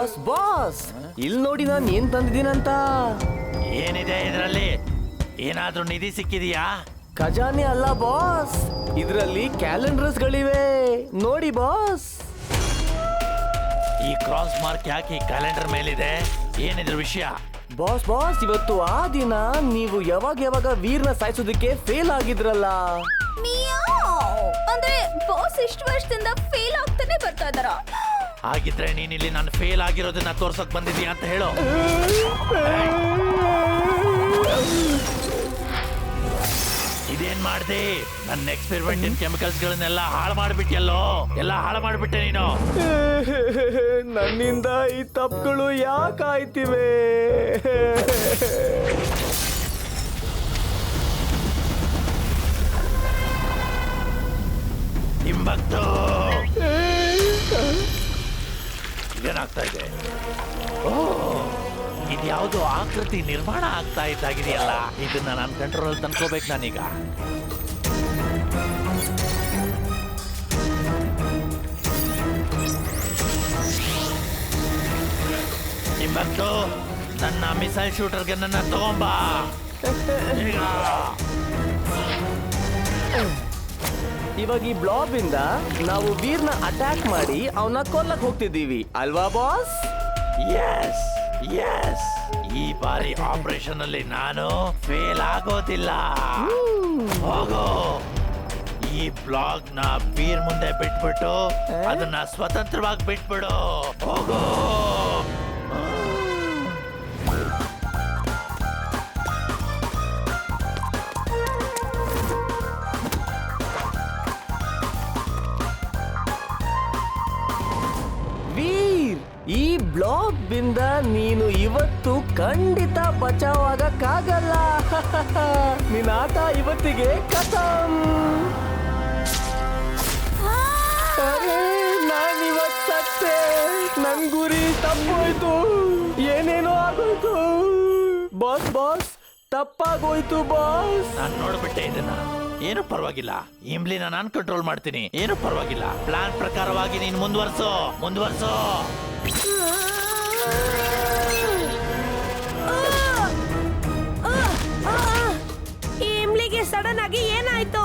Boss boss ಇಲ್ಲಿ ನೋಡಿ ನಾನು ಏನ್ ತಂದಿದ್ದೀನಂತ. ಏನಿದೆ ಇದರಲ್ಲಿ? ಏನಾದ್ರೂ ನಿಧಿ ಸಿಕ್ಕಿದೀಯಾ? ಖಜಾನೆ ಅಲ್ಲ ಬಾಸ್, ಇದರಲ್ಲಿ ಕ್ಯಾಲೆಂಡರ್ಸ್ ಗಳಿವೆ ನೋಡಿ ಬಾಸ್. ಈ ಕ್ರಾಸ್ ಮಾರ್ಕ್ ಯಾಕೆ ಈ ಕ್ಯಾಲೆಂಡರ್ ಮೇಲಿದೆ? ಏನಿದ್ರ ವಿಷಯ? ಬಾಸ್ ಬಾಸ್ ಇವತ್ತು ಆ ದಿನ ನೀವು ಯಾವಾಗ ವೀರ್ನ ಸಾಯಿಸೋದಕ್ಕೆ ಫೇಲ್ ಆಗಿದ್ರಲ್ಲ. ಅಂದ್ರೆ ಬಾಸ್ ಇಷ್ಟು ವರ್ಷದಿಂದ ಫೇಲ್ ಆಗ್ತಾನೆ ಬರ್ತಾ ಇದಾರ. ಹಾಗಿದ್ರೆ ನೀನ್ ಇಲ್ಲಿ ನಾನು ಫೇಲ್ ಆಗಿರೋದನ್ನ ತೋರ್ಸಕ್ ಬಂದಿದೀಯ ಅಂತ ಹೇಳು. ಇದೇನ್ ಮಾಡ್ದೆ? ನನ್ನ ಎಕ್ಸ್ಪೆರಿಮೆಂಟ್ ಕೆಮಿಕಲ್ಸ್ ಗಳನ್ನೆಲ್ಲ ಹಾಳು ಮಾಡ್ಬಿಟ್ಟಿಯಲ್ಲೋ. ಎಲ್ಲ ಹಾಳು ಮಾಡ್ಬಿಟ್ಟೆ ನೀನು. ನನ್ನಿಂದ ಈ ತಪ್ಪುಗಳು ಯಾಕಾಯ್ತಿವೆ? ನಿಂಬತ್ತು ಇದೇನಾಗ್ತಾ ಇದೆ? ಇದ್ಯಾವುದೋ ಆಕೃತಿ ನಿರ್ಮಾಣ ಆಗ್ತಾ ಇದ್ದಾಗಿದೆಯಲ್ಲ. ಇದನ್ನ ನಾನು ಕಂಟ್ರೋಲ್ ತಂದ್ಕೋಬೇಕು ನಾನೀಗ. ನಿಂಬತ್ತು ನನ್ನ ಮಿಸೈಲ್ ಶೂಟರ್ ಗನ್ನ ತಗೊಂಬಾ ಈಗ. ಇವಾಗ ಈ ಬ್ಲಾಬ್ ಇಂದ ನಾವು ವೀರ್ನ ಅಟ್ಯಾಕ್ ಮಾಡಿ ಅವನ ಕೊಲ್ಲಕ್ ಹೋಗ್ತಿದ್ದೀವಿ ಅಲ್ವಾ ಬಾಸ್? ಎಸ್ ಎಸ್, ಈ ಬಾರಿ ಆಪರೇಷನ್ ಅಲ್ಲಿ ನಾನು ಫೇಲ್ ಆಗೋದಿಲ್ಲ. ಹೋಗೋ, ಈ ಬ್ಲಾಗ್ ನ ವೀರ್ ಮುಂದೆ ಬಿಟ್ಬಿಟ್ಟು ಅದನ್ನ ಸ್ವತಂತ್ರವಾಗಿ ಬಿಟ್ಬಿಡು. ಹೋಗೋ. ವೀರ್, ಈ ಬ್ಲಾಗ್ ಬಿಂದ ನೀನು ಇವತ್ತು ಖಂಡಿತ ಬಚಾವಾಗಕ್ಕಾಗಲ್ಲ. ನಿನ್ನ ಆಟ ಇವತ್ತಿಗೆ ಖತಮ್. ನಾನಿವತ್ತು ಸತ್ತೆ, ನನ್ ಗುರಿ ತಪ್ಪೋಯ್ತು, ಏನೇನೋ ಆಗೋಯ್ತು ಬಾಸ್. Boss ತಪ್ಪಾಗೋಯ್ತು boss. ನಾನು ನೋಡ್ಬಿಟ್ಟೆ ಇದನ್ನ. ಏನು ಪರವಾಗಿಲ್ಲ, ಇಂಬ್ಲಿನ ನಾನು ಕಂಟ್ರೋಲ್ ಮಾಡ್ತೀನಿ. ಏನು ಪರವಾಗಿಲ್ಲ. ಪ್ಲಾನ್ ಪ್ರಕಾರವಾಗಿ ನೀನು ಮುಂದುವರ್ಸೋ. ಈ ಇಮ್ಲಿಗೆ ಸಡನ್ ಆಗಿ ಏನಾಯ್ತು?